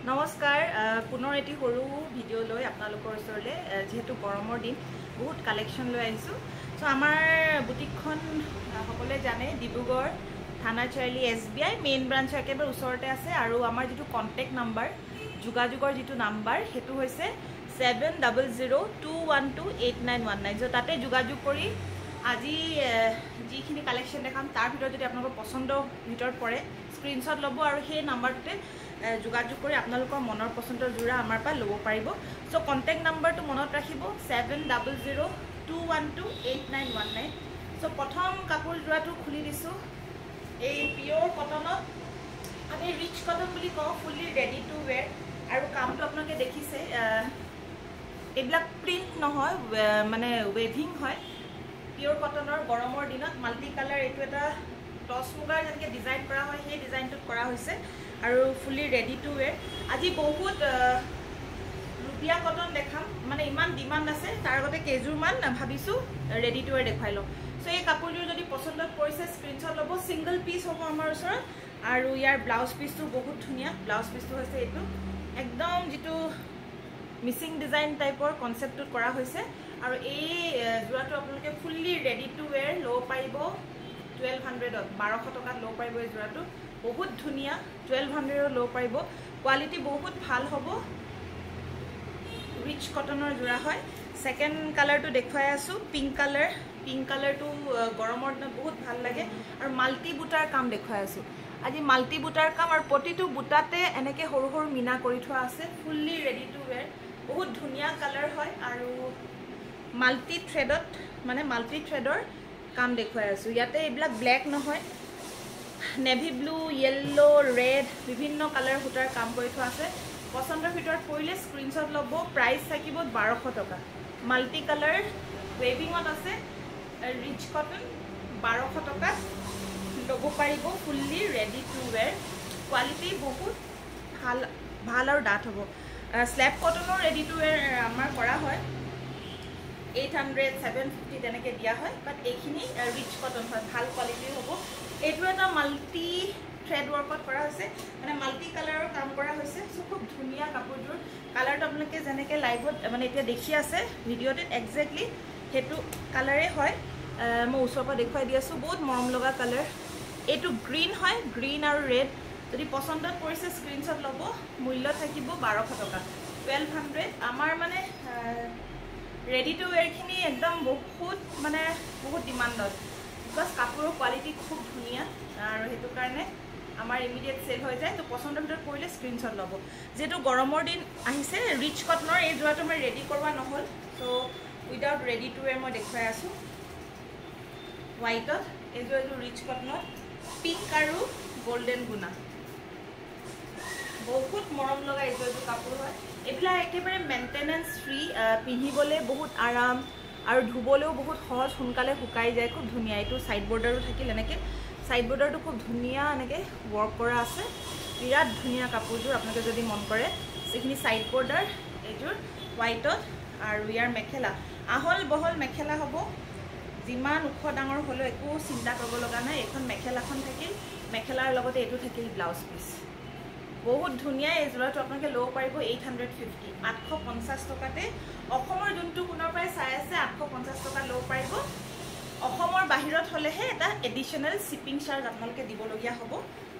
নমস্কাৰ পুনৰ এটি সৰু ভিডিঅ' লৈ আপোনালোকৰ ওচৰলৈ যেহেতু গৰমৰ দিন বহুত কালেকশ্যন লৈ আহিছোঁ সো আমাৰ বুটিকখন সকলোৱে জানে ডিব্ৰুগড় থানা চাৰিআলি SBI মেইন ব্ৰাঞ্চৰ একেবাৰে ওচৰতে আছে আৰু আমাৰ যিটো কণ্টেক্ট নাম্বাৰ যোগাযোগৰ যিটো নাম্বাৰ সেইটো হৈছে 7002128919 যো তাতে যোগাযোগ কৰি আজি যিখিনি কালেকশ্যন দেখাম তাৰ ভিতৰত যদি আপোনালোকৰ পছন্দৰ ভিতৰত পৰে স্ক্ৰীনশ্বট ল'ব আৰু সেই নাম্বাৰটোতে যোগাযোগ কৰি আপোনালোকৰ মনৰ পছন্দৰ জোৰা আমাৰ পৰা ল'ব পাৰিব সো কন্টেক্ট নাম্বাৰটো মনত ৰাখিব 7002128919 সো প্ৰথম কাপোৰ জোৰাটো খুলি দিছোঁ এই পিয়ৰ কটনত আমি ৰিচ কটন বুলি কওঁ ফুলি ৰেডি টু ৱেৰ আৰু কামটো আপোনালোকে দেখিছে এইবিলাক প্ৰিণ্ট নহয় মানে ৱেভিং হয় পিয়ৰ কটনৰ গৰমৰ দিনত মাল্টি কালাৰ এইটো এটা টছ মুগাৰ যেনেকৈ ডিজাইন কৰা হয় সেই ডিজাইনটোত কৰা হৈছে আৰু ফুলি ৰেডি টু ৱেৰ আজি বহুত ৰুবিয়া কটন দেখাম মানে ইমান ডিমাণ্ড আছে তাৰ আগতে কেইযোৰমান ভাবিছোঁ ৰেডি টু ৱেৰ দেখুৱাই লওঁ সো এই কাপোৰযোৰ যদি পচন্দত পৰিছে স্ক্ৰীনশ্বট ল'ব ছিংগল পিচ হ'ব আমাৰ ওচৰত আৰু ইয়াৰ ব্লাউজ পিচটো বহুত ধুনীয়া ব্লাউজ পিচটো হৈছে এইটো একদম যিটো মিচিং ডিজাইন টাইপৰ কনচেপ্টটোত কৰা হৈছে আৰু এই জোৰাটো আপোনালোকে ফুল্লি ৰেডি টু ৱেৰ ল'ব পাৰিব 1200ত 1200 টকাত ল'ব পাৰিব এই জোৰাটো বহুত ধুনীয়া 1200ত ল'ব পাৰিব কোৱালিটি বহুত ভাল হ'ব ৰিচ কটনৰ জোৰা হয় সেকেন্ড কালাৰটো দেখুৱাই আছোঁ পিংক কালাৰটো গৰমৰ দিনত বহুত ভাল লাগে আৰু মাল্টি বুটাৰ কাম দেখুৱাই আছোঁ আজি মাল্টি বুটাৰ কাম আৰু প্ৰতিটো বুটাতে এনেকৈ সৰু সৰু মিনা কৰি থোৱা আছে ফুল্লি ৰেডি টু ৱেৰ বহুত ধুনীয়া কালাৰ হয় আৰু মাল্টি থ্ৰেডৰ কাম দেখুৱাই আছোঁ ইয়াতে এইবিলাক ব্লেক নহয় নেভি ব্লু য়েল্লো ৰেড বিভিন্ন কালাৰ সূতাৰ কাম কৰি থোৱা আছে পচন্দৰ ভিতৰত পৰিলে স্ক্ৰীনশ্বট ল'ব প্ৰাইচ থাকিব 1200 টকা মাল্টি কালাৰ ৱেভিঙত আছে ৰিচ কটন 1200 টকাত ল'ব পাৰিব ফুল্লি ৰেডি টু ৱেৰ কোৱালিটি বহুত ভাল আৰু ডাঠ হ'ব স্লেব কটনৰ ৰেডি টু ৱেৰ আমাৰ কৰা হয় 800 750 তেনেকৈ দিয়া হয় বাট এইখিনি ৰিচ কটন হয় ভাল কোৱালিটিৰ হ'ব এইটো এটা মাল্টি থ্ৰেড ৱৰ্কত কৰা হৈছে মানে মাল্টি কালাৰৰ কাম কৰা হৈছে সো খুব ধুনীয়া কাপোৰযোৰ কালাৰটো আপোনালোকে যেনেকৈ লাইভত মানে এতিয়া দেখি আছে ভিডিঅ'টোত একজেক্টলি সেইটো কালাৰে হয় মই ওচৰৰ পৰা দেখুৱাই দি আছোঁ বহুত মৰম লগা কালাৰ এইটো গ্ৰীণ হয় গ্ৰীণ আৰু ৰেড যদি পচন্দত পৰিছে স্ক্ৰীনশ্বট ল'ব মূল্য থাকিব 1200 টকা 1200 আমাৰ মানে ৰেডি টু ৱেৰখিনি একদম বহুত ডিমাণ্ডত বিকজ কাপোৰৰ কোৱালিটি খুব ধুনীয়া আৰু সেইটো কাৰণে আমাৰ ইমিডিয়েট চেল হৈ যায় তো পচন্দৰ ভিতৰত পৰিলে স্ক্ৰীনশ্বট ল'ব যেহেতু গৰমৰ দিন আহিছে ৰিচ কটনৰ এই জোৰাটো মই ৰেডি কৰোৱা নহ'ল চ' উইদাউট ৰেডি টু ৱেৰ মই দেখুৱাই আছোঁ হোৱাইটত এইযোৰ ৰিচ কটনত পিংক আৰু গল্ডেন গুণা বহুত মৰম লগা এইযোৰ কাপোৰ হয় এইবিলাক একেবাৰে মেইনটেনেন্স ফ্ৰী পিন্ধিবলৈ বহুত আৰাম আৰু ধুবলৈও বহুত সহজ সোনকালে শুকাই যায় খুব ধুনীয়া এইটো সাইড বৰ্ডাৰো থাকিল এনেকৈ সাইড বৰ্ডাৰটো খুব ধুনীয়া এনেকৈ ৱৰ্ক কৰা আছে বিৰাট ধুনীয়া কাপোৰযোৰ আপোনালোকে যদি মন কৰে এইখিনি সাইড বৰ্ডাৰ এইযোৰ হোৱাইটত আৰু ইয়াৰ মেখেলা আহল বহল মেখেলা হ'ব যিমান ওখ ডাঙৰ হ'লেও একো চিন্তা কৰিব লগা নাই এখন মেখেলাখন থাকিল মেখেলাৰ লগতে এইটো থাকিল ব্লাউজ পিচ বহুত ধুনীয়া এই জোৰাটো আপোনালোকে ল'ব পাৰিব 850 850 টকাতে অসমৰ যোনটো কোনৰ পৰাই চাই আছে 850 টকা ল'ব পাৰিব অসমৰ বাহিৰত হ'লেহে এটা এডিশ্যনেল শ্বিপিং চাৰ্জ আপোনালোকে দিবলগীয়া হ'ব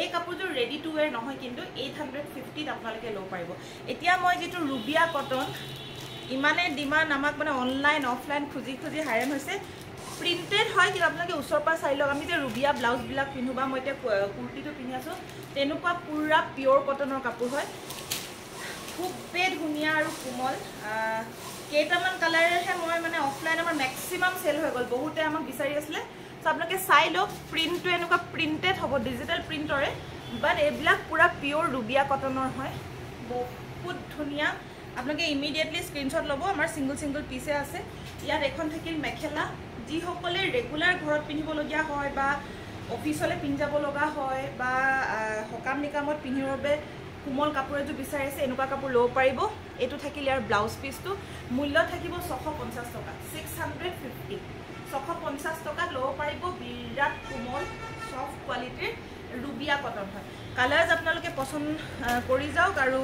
এই কাপোৰযোৰ ৰেডি টু ৱেৰ নহয় কিন্তু 850ত আপোনালোকে ল'ব পাৰিব এতিয়া মই যিটো ৰুবিয়া কটন ইমানে ডিমাণ্ড আমাক মানে অনলাইন অফলাইন খুজি হাইৰাণ হৈছে প্ৰিণ্টেড হয় কিন্তু আপোনালোকে ওচৰৰ পৰা চাই লওক আমি যে ৰুবিয়া ব্লাউজবিলাক পিন্ধো বা মই এতিয়া কুৰ্তিটো পিন্ধি আছোঁ তেনেকুৱা পুৰা পিয়ৰ কটনৰ কাপোৰ হয় খুবেই ধুনীয়া আৰু কোমল কেইটামান কালাৰেহে মই মানে অফলাইন আমাৰ মেক্সিমাম চেল হৈ গ'ল বহুতে আমাক বিচাৰি আছিলে চ' আপোনালোকে চাই লওক প্ৰিণ্টটো এনেকুৱা প্ৰিণ্টেড হ'ব ডিজিটেল প্ৰিণ্টৰে বাট এইবিলাক পুৰা পিয়ৰ ৰুবিয়া কটনৰ হয় বহুত ধুনীয়া আপোনালোকে ইমিডিয়েটলি স্ক্ৰীনশ্বট ল'ব আমাৰ ছিংগল পিচে আছে ইয়াত এখন থাকিল মেখেলা যিসকলে ৰেগুলাৰ ঘৰত পিন্ধিবলগীয়া হয় বা অফিচলৈ পিন্ধি যাব লগা হয় বা সকাম নিকামত পিন্ধিবৰ বাবে কোমল কাপোৰ এযোৰ বিচাৰিছে এনেকুৱা কাপোৰ ল'ব পাৰিব এইটো থাকিল ইয়াৰ ব্লাউজ পিচটো মূল্য থাকিব 650 টকা 650 650 টকাত ল'ব পাৰিব বিৰাট কোমল সফ্ট কোৱালিটিৰ ৰুবিয়া কটন হয় কালাৰ্ছ আপোনালোকে পচন্দ কৰি যাওক আৰু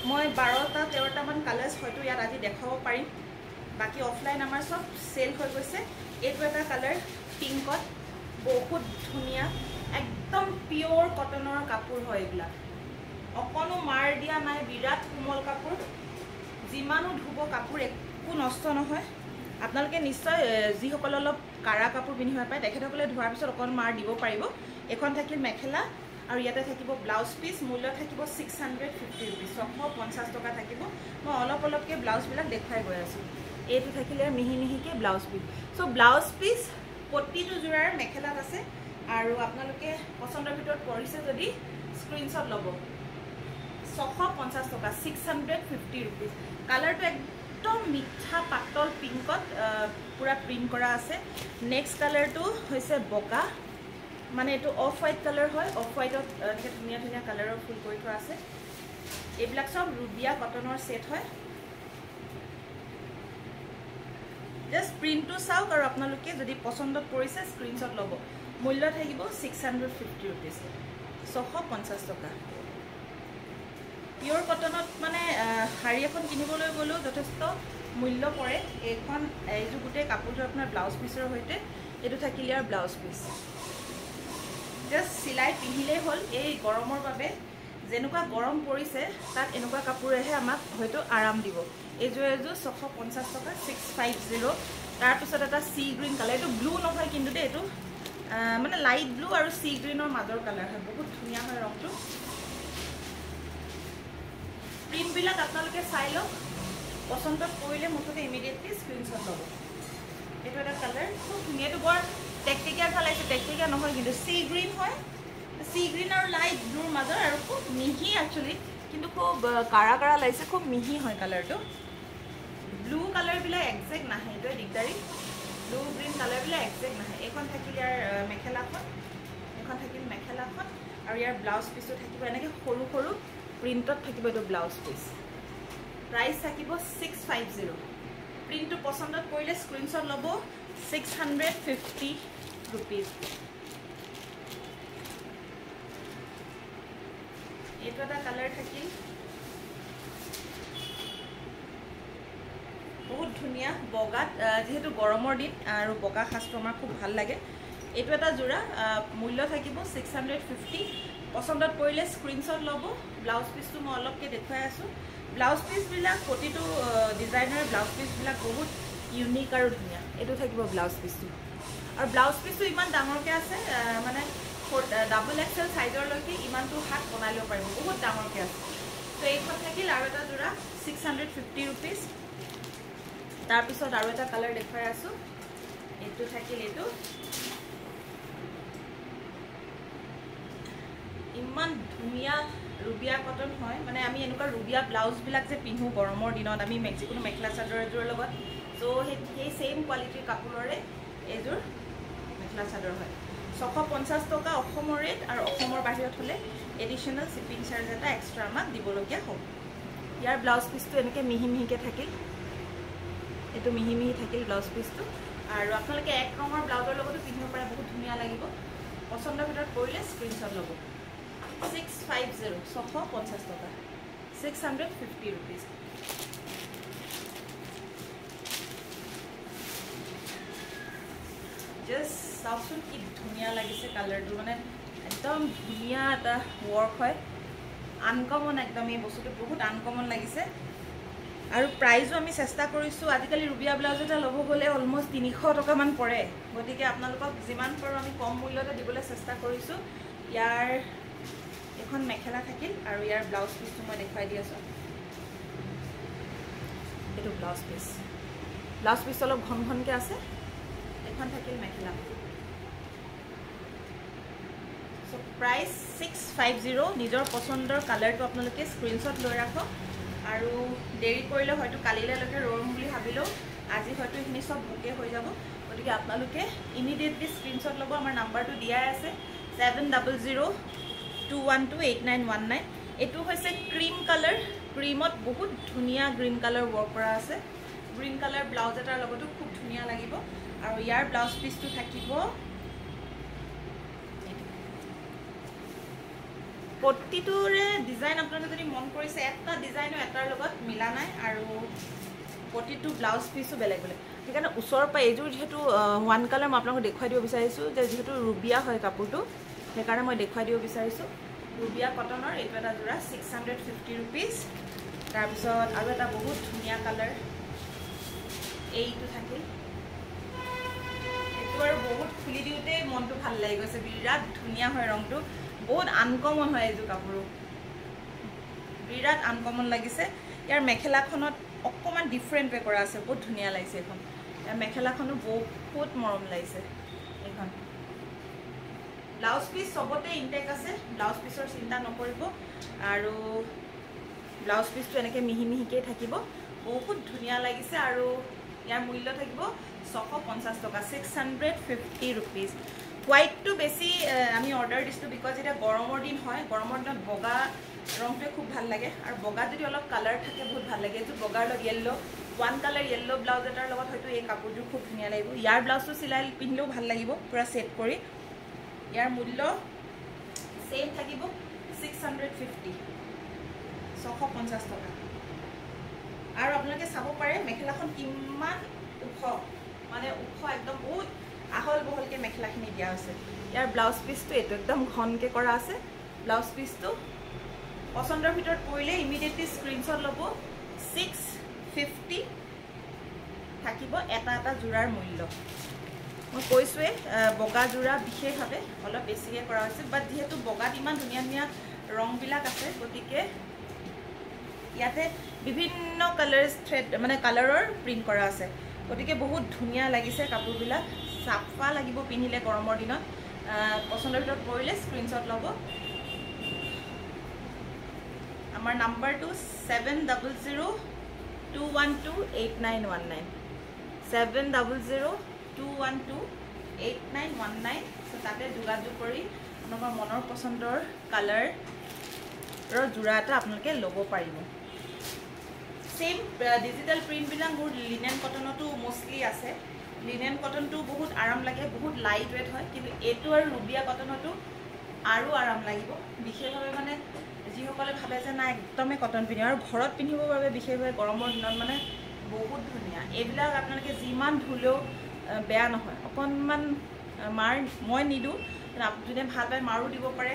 মই 12টা 13টা মান কালাৰ্ছ হয়তো ইয়াত আজি দেখাব পাৰিম বাকি অফলাইন আমাৰ সব সেল হৈ গৈছে এইটো এটা কালাৰ পিংকত বহুত ধুনিয়া একদম পিওৰ কটনৰ কাপোৰ হয় এগুলা অকনো মাৰ দিয়া নাই বিৰাট কোমল কাপোৰ যিমানো ধুব কাপোৰ একো নষ্ট নহয় আপোনালোকে নিশ্চয় যিসকল অলপ কাৰা কাপোৰ পিন্ধি হয় পায় তেখেতসকলে ধোৱাৰ পিছত অকন মাৰ দিব পাৰিব এখন থাকিল মেখেলা আৰু ইয়াতে থাকিব ব্লাউজ পিস মূল্য থাকিব 650 रुपीस 650 টকা থাকিব মই অলপ অলপকে ব্লাউজ বিলাক দেখাই গৈ আছো এইটো থাকিলে মিহি মিহিকে blouse piece so blouse piece প্ৰতিটো জোৰাৰ মেখেলাত আছে আৰু আপোনালোকে পছন্দৰ ভিতৰত পৰিছে যদি স্ক্ৰিনশ্বট ল'ব 650 টকা 650 रुपीस কালাৰটো একদম মিঠা পাতল পিংকত পুৰা প্ৰিন্ট কৰা আছে নেক্সট কালাৰটো হৈছে বগা মানে এটো অফ হোয়াইট কালাৰ হয় অফ হোয়াইটত এনেকে ধুনিয়া ধুনিয়া কালাৰৰ ফুল কৰি থোৱা আছে এইবিলাক সব ৰুবিয়া কটনৰ সেট হয় জাস্ট প্ৰিন্টটো চাওক আৰু আপোনালোকে যদি পছন্দত পৰিছে স্ক্ৰিনশ্বট ল'ব মূল্য থাকিব 650 रुपीस 650 টকা পিওৰ কটনত মানে শাড়ী এখন কিনিবলৈ গলো যথেষ্ট মূল্য পৰে এখন এইটো গুটে কাপোৰটো আপোনাৰ ব্লাউজ পিসৰ হৈতে এটো থাকিল ইয়াৰ ব্লাউজ পিস জাস্ট সিলাই পিহিলে হল এই গৰমৰ বাবে যেনেকুৱা গৰম পৰিছে তাত এনেকুৱা কাপোৰেহে আমাক হয়তো আৰাম দিব এজো 650 টকা 650 তাৰ পিছত এটা সি গ্ৰীন কালাৰ এটো ব্লু নহয় কিন্তু দে এটো মানে লাইট ব্লু আৰু সি গ্ৰীনৰ মাজৰ কালাৰ হয় বহুত ধুনিয়া হয় ৰংটো প্ৰিন্ট বিলাক আপোনালোকে চাই লওক পছন্দ কৰিলে মুঠতে ইমিডিয়েটলি স্ক্ৰিনশ্বট ল'ব এটো এটা কালাৰ খুব ধুনিয়া এটো বৰ টেকটিকা কালাৰ টেকটিকা নহয় কিন্তু সি গ্ৰীন হয় সি গ্ৰীন আৰু লাইট ব্লুৰ মাজৰ আৰু খুব মিহি একচুয়ালি কিন্তু খুব কাৰা কাৰা লাগিছে খুব মিহি হয় কালাৰটো ব্লু কালাৰ বিলা এক্সাক্ট নাহে এটো দিগদাৰি ব্লু গ্ৰীন কালাৰ বিলা এক্সাক্ট নাহে এখন থাকিল ইয়াৰ মেখেলাখন এখন থাকিল মেখেলাখন আৰু ইয়াৰ ব্লাউজ পিসটো থাকিব এনেকে সৰু সৰু প্ৰিন্টত থাকিব এটো ব্লাউজ পিস প্ৰাইস থাকিব 650 প্ৰিন্টটো পছন্দত কৰিলে স্ক্ৰিনশ্বট ল'ব 650 रुपीस এইটো এটা কালাৰ থাকিল বহুত ধুনিয়া বগাত যেহেতু গৰমৰ দিন আৰু বগা খাস্ত্ৰ আমাৰ খুব ভাল লাগে এইটো এটা জোৰা মূল্য থাকিব 650 পছন্দত পৰিলে স্ক্ৰিনশ্বট ল'ব ব্লাউজ পিসটো মই অলপকে দেখাই আছো ব্লাউজ পিস বিলাক প্ৰতিটো ডিজাইনাৰ ব্লাউজ পিস বিলাক বহুত ইউনিক আৰু ধুনিয়া এইটো থাকিব ব্লাউজ পিসটো আৰু ব্লাউজ পিসটো ইমান ডাঙৰকে আছে মানে ডাবল এক্সেল সাইজৰ লৈকে ইমানটো হাত বনাই লব পাৰিব বহুত ডাঙৰকে আছে তো এইখন থাকিল আৰু এটা জোৰা 650 रुपीस তাৰ পিছত আৰু এটা কালাৰ দেখাই আছো এইটো থাকিল এইটো ইমান ধুনিয়া ৰুবিয়া কটন হয় মানে আমি এনেকুৱা ৰুবিয়া ব্লাউজ বিলাক যে পিন্ধো গৰমৰ দিনত আমি মেক্সিকোনো মেখেলা চাদৰ এজোৰ লগত সো সেই সেম কোৱালিটিৰ কাপোৰৰে এজোৰ মেখেলা চাদৰ হয় 650 টকা অসমৰ ৰেট আৰু অসমৰ বাহিৰত হলে এডিশনাল শিপিং চাৰ্জ এটা এক্সট্ৰা আমাক দিবলগীয়া হ'ব ইয়াৰ ব্লাউজ পিসটো এনেকে মিহি মিহিকে থাকিল এটো মিহি মিহি থাকিল ব্লাউজ পিসটো আৰু আপোনালোকে এক ৰঙৰ ব্লাউজৰ লগতো পিন্ধিব পাৰে বহুত ধুনিয়া লাগিব পছন্দৰ ভিতৰত পৰিলে স্ক্ৰিনশ্বট ল'ব 650 650 টকা 650 रुपीस জাস্ট চাওকচোন কি ধুনিয়া লাগিছে কালাৰটো মানে একদম ধুনিয়া এটা ওয়াৰ্ক হয় আনকমন একদম এই বস্তুটো বহুত আনকমন লাগিছে আৰু প্ৰাইসও আমি চেষ্টা কৰিছো আজিকালি ৰুবিয়া ব্লাউজ এটা ল'ব গলে অলমোস্ট 300 টকা মান পৰে গতিকে আপোনালোকক যিমান পাৰো আমি কম মূল্যতে দিবলৈ চেষ্টা কৰিছো ইয়াৰ এখন মেখেলা থাকিল আৰু ইয়াৰ ব্লাউজ পিসটো মই দেখাই দি আছো এটো ব্লাউজ পিস অলপ ঘন ঘনকে আছে এখন থাকিল মেখেলা সো প্ৰাইস 650 নিজৰ পছন্দৰ কালাৰটো আপোনালোকে স্ক্ৰিনশ্বট লৈ ৰাখক আৰু দেৰি কৰিলে হয়তো কালিলৈকে ৰম বুলি ভাবিলো আজি হয়তো ইখিনি সব বুকে হৈ যাব গতিকে আপোনালোকে ইমিডিয়েটলি স্ক্ৰিনশ্বট ল'ব আমাৰ নাম্বাৰটো দিয়া আছে 7002128919 এটো হৈছে ক্ৰীম কালাৰ ক্ৰীমত বহুত ধুনিয়া গ্ৰীন কালাৰ ওয়াৰ্ক কৰা আছে গ্ৰীন কালাৰ ব্লাউজ এটাৰ লগতো খুব ধুনিয়া লাগিব আৰু ইয়াৰ ব্লাউজ পিসটো থাকিব প্ৰতিটোৰে ডিজাইন আপোনালোকে যদি মন কৰিছে এটা ডিজাইনো এটাৰ লগত মিলা নাই আৰু প্ৰতিটো ব্লাউজ পিচো বেলেগ বেলেগ সেইকাৰণে ওচৰৰ পৰা এইযোৰ যিহেতু ওৱান কালাৰ মই আপোনালোকক দেখুৱাই দিব বিচাৰিছোঁ যে যিহেতু ৰুবিয়া হয় কাপোৰটো সেইকাৰণে মই দেখুৱাই দিব বিচাৰিছোঁ ৰুবিয়া কটনৰ এইটো এটা যোৰা 650 ৰুপিজ তাৰপিছত আৰু এটা বহুত ধুনীয়া কালাৰ এইটো থাকে এইটো আৰু বহুত খুলি দিওঁতে মনটো ভাল লাগি গৈছে বিৰাট ধুনীয়া হয় ৰংটো বহুত আনকমন হয় এইযোৰ কাপোৰো বিৰাট আনকমন লাগিছে ইয়াৰ মেখেলাখনত অকণমান ডিফাৰেণ্ট ৱে কৰা আছে বহুত ধুনীয়া লাগিছে এইখন ইয়াৰ মেখেলাখনো বহুত মৰম লাগিছে এইখন ব্লাউজ পিচ সবতে ইনটেক আছে ব্লাউজ পিচৰ চিন্তা নকৰিব আৰু ব্লাউজ পিচটো এনেকৈ মিহি মিহিকৈ থাকিব বহুত ধুনীয়া লাগিছে আৰু ইয়াৰ মূল্য থাকিব 650 টকা 650 ৰুপিজ হোৱাইটটো বেছি আমি অৰ্ডাৰ দিছিলোঁ বিকজ এতিয়া গৰমৰ দিন হয় গৰমৰ দিনত বগা ৰংটোৱে খুব ভাল লাগে আৰু বগাত যদি অলপ কালাৰ থাকে বহুত ভাল লাগে এইটো বগাৰ লগত yellow one colour yellow blouse এটাৰ লগত হয়তো এই কাপোৰযোৰ খুব ধুনীয়া লাগিব ইয়াৰ ব্লাউজটো চিলাই পিন্ধিলেও ভাল লাগিব পূৰা ছেট কৰি ইয়াৰ মূল্য ছেম থাকিব 650 টকা আৰু আপোনালোকে চাব পাৰে মেখেলাখন কিমান ওখ মানে ওখ একদম বহুত আহল বহলকৈ মেখেলাখিনি দিয়া আছে ইয়াৰ ব্লাউজ পিচটো এইটো একদম ঘনকৈ কৰা আছে ব্লাউজ পিচটো পচন্দৰ ভিতৰত পৰিলে ইমিডিয়েটলি স্ক্ৰীনশ্বট ল'ব 650 থাকিব এটা এটা যোৰাৰ মূল্য মই কৈছোঁৱে বগা যোৰা বিশেষভাৱে অলপ বেছিকৈ কৰা হৈছে বাট যিহেতু বগাত ইমান ধুনীয়া ধুনীয়া ৰংবিলাক আছে গতিকে ইয়াতে বিভিন্ন কালাৰ থ্ৰেড মানে কালাৰৰ প্ৰিণ্ট কৰা আছে গতিকে বহুত ধুনীয়া লাগিছে কাপোৰবিলাক চাফা লাগিব পিন্ধিলে গৰমৰ দিনত পচন্দৰ ভিতৰত পৰিলে স্ক্ৰীনশ্বট ল'ব আমাৰ নাম্বাৰটো 7002128919 7002128919 তাতে যোগাযোগ কৰি আপোনালোকৰ মনৰ পচন্দৰ কালাৰৰ যোৰা এটা আপোনালোকে ল'ব পাৰিব सेम डिजिटल प्रिंट बिला मोर लिनेन कटनतो मोस्टली আছে लिनेन कटनটো বহুত আরাম লাগে বহুত লাইট ওয়েট হয় কিন্তু এটো আর রুবিয়া কটনটো আরো আরাম লাগিব বিশেষভাবে মানে যিসকলে ভাবে যে না একদমে কটন পিনি আর ঘৰত পিন্ধিবৰ বাবে বিশেষভাবে গৰমৰ দিনত মানে বহুত ধুনিয়া এবিলাক আপোনালোকে যিমান ধুলেও বেয়া নহয় অকনমান মাৰ মই নিদু আপুনি ভাল পায় মাৰো দিব পাৰে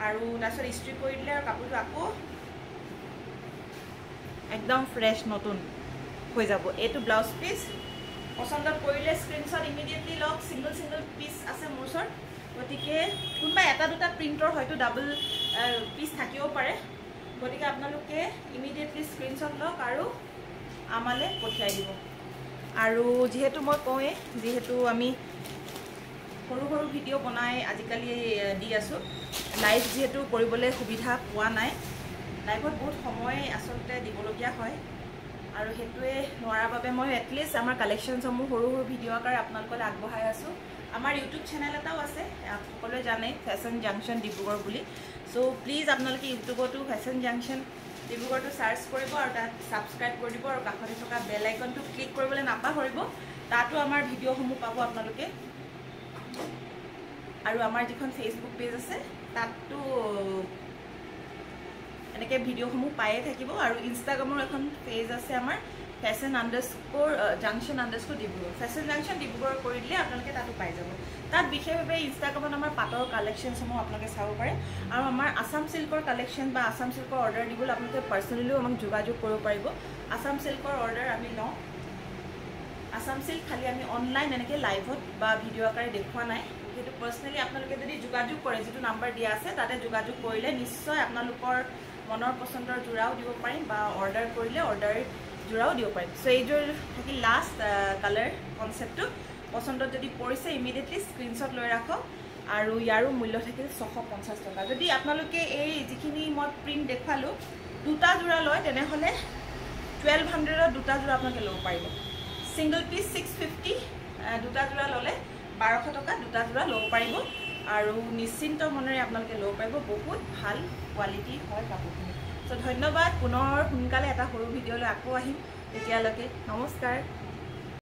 আৰু তাছত ইস্ত্ৰি কৰি দিলে আৰু কাপোৰটো আকৌ एकदम फ्रेश नतुन हो जाब एटू ब्लाउज पिस पसंद पड़े स्क्रीनशट इमिडिएटली लग सिंगल सिंगल पिस आसे मोर ओसर गति के कोनबा एटा दुटा प्रिंटर हयतो डाबल पिस থাকিও পাৰে গতিকে আপোনালোকে ইমিডিয়েটলি স্ক্ৰীনশ্বট লওক আৰু আমালে পঠিয়াই দিব আৰু যেহেতু মই কওঁৱে যেহেতু আমি সৰু সৰু ভিডিও বনাই আজিকালি দি আছো লাইভ যেহেতু কৰিবলৈ সুবিধা পোৱা নাই লাইভত বহুত সময় আসলতে দিবলগীয়া হয় আৰু হেতুৱে নোৱাৰ বাবে মই এটলিষ্ট আমাৰ কালেকশনসমূহ সৰু সৰু ভিডিও আকাৰ আপোনালোকলৈ আগবঢ়াই আছো আমাৰ ইউটিউব চেনেল এটাও আছে সকলোৱে জানে ফেশন জাংশন ডিব্ৰুগড় বুলি সো প্লিজ আপোনালোকে ইউটিউবতো ফেশন জাংশন ডিব্ৰুগড়টো সাৰ্চ কৰিব আৰু তাত সাবস্ক্ৰাইব কৰি দিব আৰু কাষতে থকা বেল আইকনটো ক্লিক কৰিবলৈ নাপাহৰিব তাতো আমাৰ ভিডিওসমূহ পাব আপোনালোকে আৰু আমাৰ যিখন ফেসবুক পেজ আছে তাতো এনেকে ভিডিওসমূহ পায়ে থাকিব আৰু ইনষ্টাগ্ৰামৰ এখন পেজ আছে আমাৰ fashion_junction_ ডিব্ৰুগড় ফেশন জাংশন ডিব্ৰুগড় কৰি দিলে আপোনালোকে তাতো পাই যাব তাত বিশেষভাৱে ইনষ্টাগ্ৰামত আমাৰ পাটৰ কালেকশনসমূহ আপোনালোকে চাব পাৰে আৰু আমাৰ আসাম সিল্কৰ কালেকশন বা আসাম সিল্কৰ অৰ্ডাৰ দিবলৈ আপোনালোকে পাৰ্সোনালিও আমাক যোগাযোগ কৰিব পাৰিব আসাম সিল্কৰ অৰ্ডাৰ আমি লওঁ আসাম সিল্ক খালি আমি অনলাইন এনেকে লাইভত বা ভিডিও আকাৰে দেখুৱা নাই কিন্তু পাৰ্সোনালি আপোনালোকে যদি যোগাযোগ কৰে যেটো নাম্বাৰ দিয়া আছে তাতে যোগাযোগ কৰিলে নিশ্চয় আপোনালোকৰ মনৰ পছন্দৰ জোৰাও দিব পাৰিম বা অৰ্ডাৰ কৰিলে অৰ্ডাৰ জোৰাও দিব পাৰিম সো এইযোৰ থাকি লাষ্ট কালাৰ কনসেপ্টটো পছন্দত যদি পৰিছে ইমিডিয়েটলি স্ক্ৰীনশ্বট লৈ ৰাখক আৰু ইয়াৰো মূল্য থাকিল 650 টকা যদি আপোনালোকে এই যিখিনি মই প্ৰিন্ট দেখালো দুটা জোৰা লয় তেনেহলে 1200 দুটা জোৰা আপোনালোকে ল'ব পাৰিব সিঙ্গল পিস 650 দুটা জোৰা ললে 1200 টকা দুটা জোৰা ল'ব পাৰিব আৰু নিশ্চিন্ত মনেৰে আপোনালোকে ল'ব পাৰিব বহুত ভাল কোৱালিটি হয় কাপোৰখিনি সো ধন্যবাদ পুনৰ সোনকালে এটা সৰু ভিডিঅ'লৈ আকৌ আহিম তেতিয়ালৈকে নমস্কাৰ।